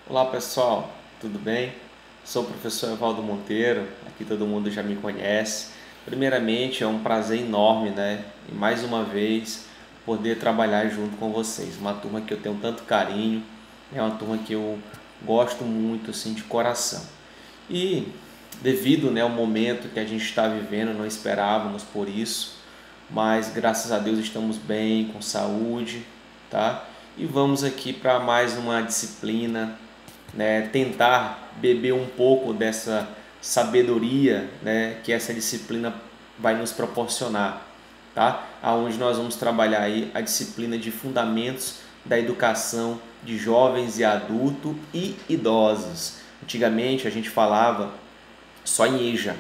Olá pessoal, tudo bem? Sou o professor Evaldo Monteiro, aqui todo mundo já me conhece. Primeiramente é um prazer enorme, E mais uma vez poder trabalhar junto com vocês. Uma turma que eu tenho tanto carinho, é uma turma que eu gosto muito assim de coração. E devido ao momento que a gente está vivendo, não esperávamos por isso, mas graças a Deus estamos bem, com saúde, tá? E vamos aqui para mais uma disciplina, tentar beber um pouco dessa sabedoria, que essa disciplina vai nos proporcionar, tá? Aonde nós vamos trabalhar aí a disciplina de fundamentos da educação de jovens e adultos e idosos. Antigamente a gente falava só em EJA.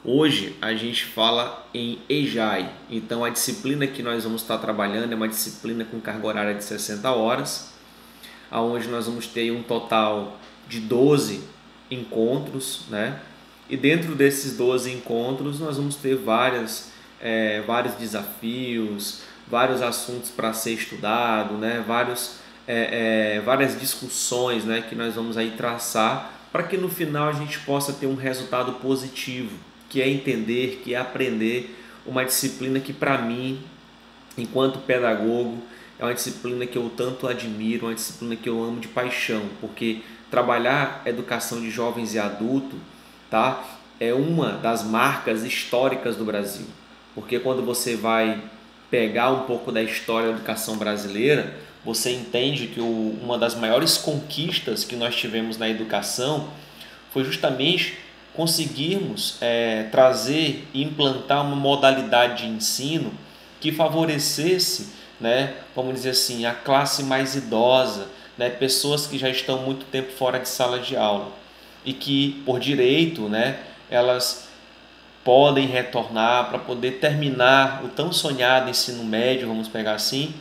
Hoje a gente fala em EJAI. Então a disciplina que nós vamos estar trabalhando é uma disciplina com carga horária de 60 horas, onde nós vamos ter um total de 12 encontros, E dentro desses 12 encontros nós vamos ter vários desafios, vários assuntos para ser estudado, várias discussões, que nós vamos aí traçar para que no final a gente possa ter um resultado positivo, que é entender, que é aprender uma disciplina que para mim, enquanto pedagogo, é uma disciplina que eu tanto admiro, uma disciplina que eu amo de paixão, porque trabalhar educação de jovens e adultos, tá? É uma das marcas históricas do Brasil, porque quando você vai pegar um pouco da história da educação brasileira, você entende que uma das maiores conquistas que nós tivemos na educação foi justamente conseguirmos trazer e implantar uma modalidade de ensino que favorecesse, vamos dizer assim, a classe mais idosa, pessoas que já estão muito tempo fora de sala de aula e que, por direito, elas podem retornar para poder terminar o tão sonhado ensino médio, vamos pegar assim,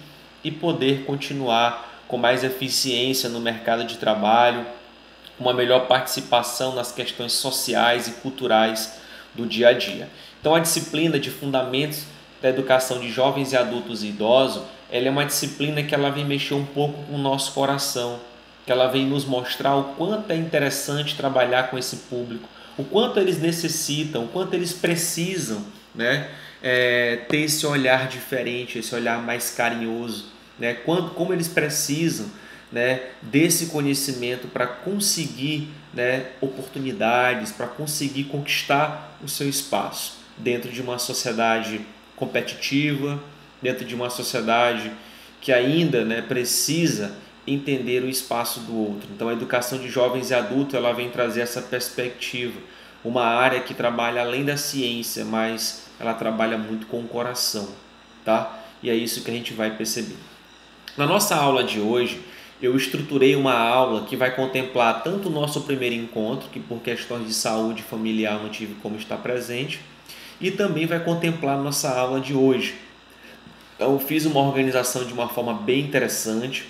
e poder continuar com mais eficiência no mercado de trabalho, uma melhor participação nas questões sociais e culturais do dia a dia. Então a disciplina de fundamentos da educação de jovens e adultos e idosos, ela é uma disciplina que ela vem mexer um pouco com o nosso coração, que ela vem nos mostrar o quanto é interessante trabalhar com esse público, o quanto eles necessitam, o quanto eles precisam, ter esse olhar diferente, esse olhar mais carinhoso, como eles precisam, desse conhecimento para conseguir, oportunidades, para conseguir conquistar o seu espaço dentro de uma sociedade competitiva, dentro de uma sociedade que ainda, precisa entender o espaço do outro. Então a educação de jovens e adultos ela vem trazer essa perspectiva, uma área que trabalha além da ciência, mas ela trabalha muito com o coração, tá? E é isso que a gente vai perceber. Na nossa aula de hoje, eu estruturei uma aula que vai contemplar tanto o nosso primeiro encontro, que por questões de saúde familiar não tive como estar presente, e também vai contemplar a nossa aula de hoje. Então, eu fiz uma organização de uma forma bem interessante,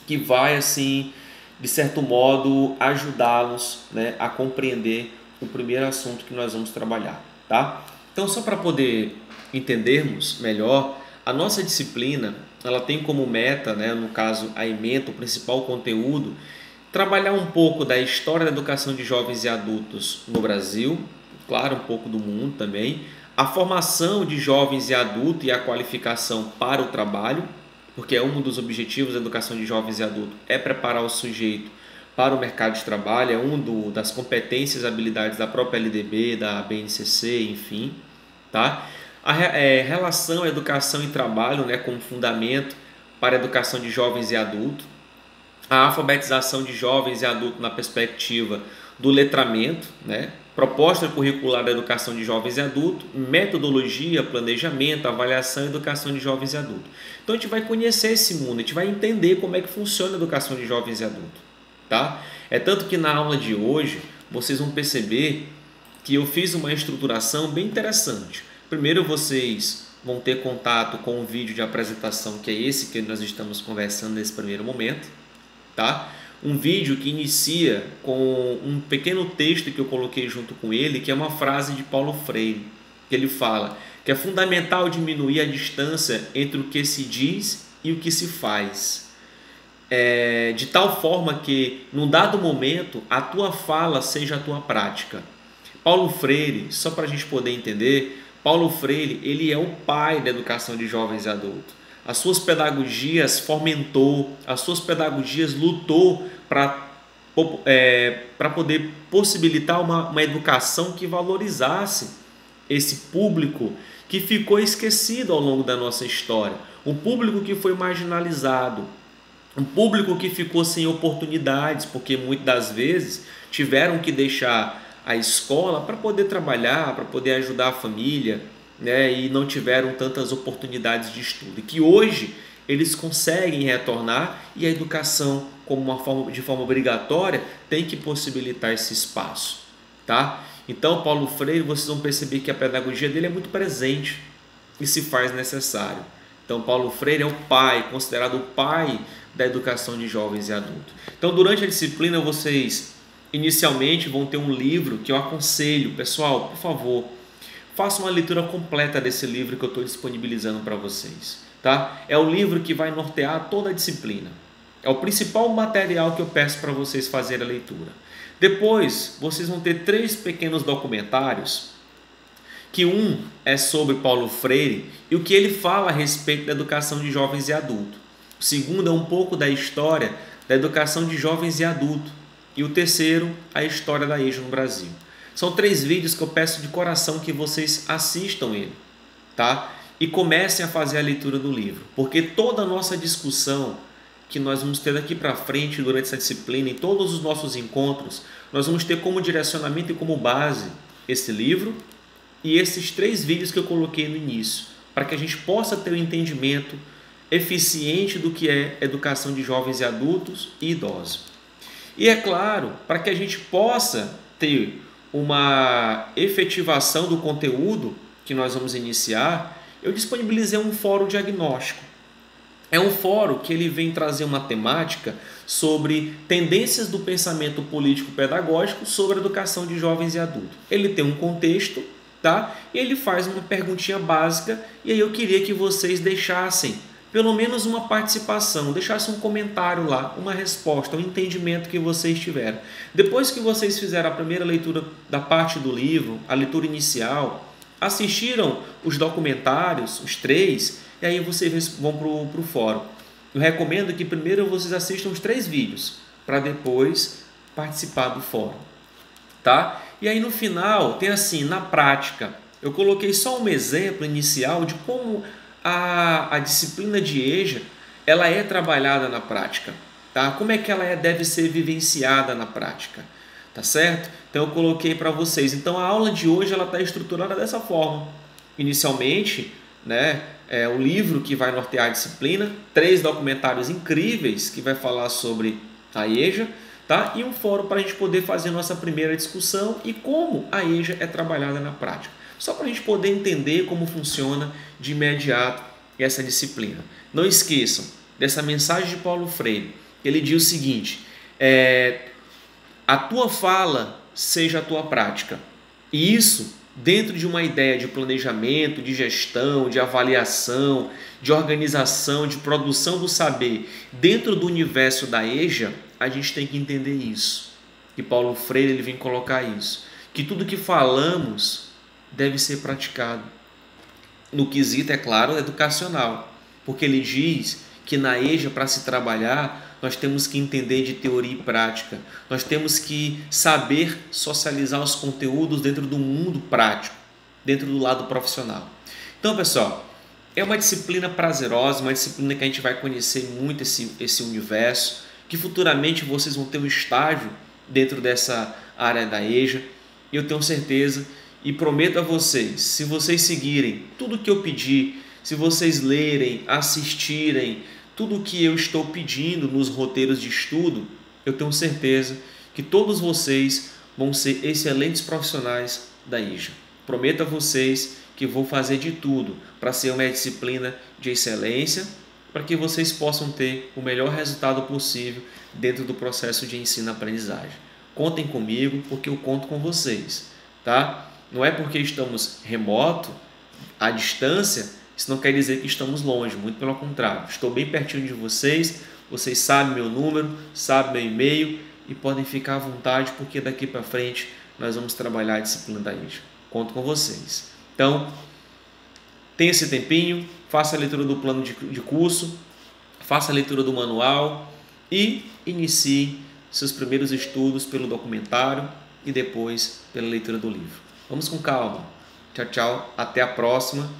que vai, assim, de certo modo, ajudá-los, a compreender o primeiro assunto que nós vamos trabalhar, tá? Então, só para poder entendermos melhor, a nossa disciplina ela tem como meta, no caso a ementa, o principal conteúdo, trabalhar um pouco da história da educação de jovens e adultos no Brasil, claro, um pouco do mundo também, a formação de jovens e adultos e a qualificação para o trabalho, porque um dos objetivos da educação de jovens e adultos é preparar o sujeito para o mercado de trabalho, é das competências e habilidades da própria LDB, da BNCC, enfim, tá? A relação educação e trabalho, como fundamento para a educação de jovens e adultos, a alfabetização de jovens e adultos na perspectiva do letramento, proposta curricular da educação de jovens e adultos, metodologia, planejamento, avaliação e educação de jovens e adultos. Então a gente vai conhecer esse mundo, a gente vai entender como é que funciona a educação de jovens e adultos, tá? É tanto que na aula de hoje vocês vão perceber que eu fiz uma estruturação bem interessante. Primeiro vocês vão ter contato com o vídeo de apresentação, que é esse que nós estamos conversando nesse primeiro momento, tá? Um vídeo que inicia com um pequeno texto que eu coloquei junto com ele, que é uma frase de Paulo Freire, que ele fala que é fundamental diminuir a distância entre o que se diz e o que se faz. de tal forma que, num dado momento, a tua fala seja a tua prática. Paulo Freire, só para a gente poder entender, Paulo Freire, ele é o pai da educação de jovens e adultos. As suas pedagogias fomentou, as suas pedagogias lutou para poder possibilitar uma educação que valorizasse esse público que ficou esquecido ao longo da nossa história, um público que foi marginalizado, um público que ficou sem oportunidades, porque muitas das vezes tiveram que deixar a escola para poder trabalhar, para poder ajudar a família, né? E não tiveram tantas oportunidades de estudo. E que hoje eles conseguem retornar, e a educação, de forma obrigatória, tem que possibilitar esse espaço. Tá? Então, Paulo Freire, vocês vão perceber que a pedagogia dele é muito presente e se faz necessário. Então, Paulo Freire é o pai, considerado o pai da educação de jovens e adultos. Então, durante a disciplina, vocês inicialmente vão ter um livro que eu aconselho. Pessoal, por favor, façam uma leitura completa desse livro que eu estou disponibilizando para vocês. Tá? É o livro que vai nortear toda a disciplina. É o principal material que eu peço para vocês fazerem a leitura. Depois, vocês vão ter 3 pequenos documentários, que um é sobre Paulo Freire e o que ele fala a respeito da educação de jovens e adultos. O segundo é um pouco da história da educação de jovens e adultos. E o terceiro, a história da EJA no Brasil. São 3 vídeos que eu peço de coração que vocês assistam ele, tá? E comecem a fazer a leitura do livro, porque toda a nossa discussão que nós vamos ter daqui para frente durante essa disciplina, em todos os nossos encontros, nós vamos ter como direcionamento e como base esse livro e esses 3 vídeos que eu coloquei no início, para que a gente possa ter um entendimento eficiente do que é educação de jovens e adultos e idosos. E é claro, para que a gente possa ter uma efetivação do conteúdo que nós vamos iniciar, eu disponibilizei um fórum diagnóstico. É um fórum que ele vem trazer uma temática sobre tendências do pensamento político-pedagógico sobre a educação de jovens e adultos. Ele tem um contexto, tá? E ele faz uma perguntinha básica, e aí eu queria que vocês deixassem pelo menos uma participação, deixassem um comentário lá, uma resposta, um entendimento que vocês tiveram. Depois que vocês fizeram a primeira leitura da parte do livro, a leitura inicial, assistiram os documentários, os 3, e aí vocês vão para o fórum. Eu recomendo que primeiro vocês assistam os 3 vídeos, para depois participar do fórum. Tá? E aí no final, tem assim, na prática, eu coloquei só um exemplo inicial de como a disciplina de EJA ela é trabalhada na prática. Tá? Como é que ela deve ser vivenciada na prática. Tá certo? Então eu coloquei para vocês. Então a aula de hoje ela está estruturada dessa forma. Inicialmente, né, é o livro que vai nortear a disciplina, 3 documentários incríveis que vai falar sobre a EJA, tá? E um fórum para a gente poder fazer nossa primeira discussão e como a EJA é trabalhada na prática. Só para a gente poder entender como funciona de imediato essa disciplina. Não esqueçam dessa mensagem de Paulo Freire. Ele diz o seguinte: a tua fala seja a tua prática. E isso dentro de uma ideia de planejamento, de gestão, de avaliação, de organização, de produção do saber. Dentro do universo da EJA, a gente tem que entender isso. E Paulo Freire ele vem colocar isso. Que tudo que falamos deve ser praticado. No quesito, é claro, educacional. Porque ele diz que na EJA, para se trabalhar, nós temos que entender de teoria e prática. Nós temos que saber socializar os conteúdos dentro do mundo prático, dentro do lado profissional. Então, pessoal, é uma disciplina prazerosa, uma disciplina que a gente vai conhecer muito esse universo, que futuramente vocês vão ter um estágio dentro dessa área da EJA. E eu tenho certeza e prometo a vocês, se vocês seguirem tudo que eu pedi, se vocês lerem, assistirem, tudo o que eu estou pedindo nos roteiros de estudo, eu tenho certeza que todos vocês vão ser excelentes profissionais da EJA. Prometo a vocês que vou fazer de tudo para ser uma disciplina de excelência, para que vocês possam ter o melhor resultado possível dentro do processo de ensino-aprendizagem. Contem comigo, porque eu conto com vocês, tá? Não é porque estamos remoto, à distância, isso não quer dizer que estamos longe, muito pelo contrário. Estou bem pertinho de vocês, Vocês sabem meu número, sabem meu e-mail e podem ficar à vontade, porque daqui para frente nós vamos trabalhar a disciplina da Índia. Conto com vocês. Então, tenha esse tempinho, faça a leitura do plano de curso, faça a leitura do manual e inicie seus primeiros estudos pelo documentário e depois pela leitura do livro. Vamos com calma. Tchau, tchau. Até a próxima.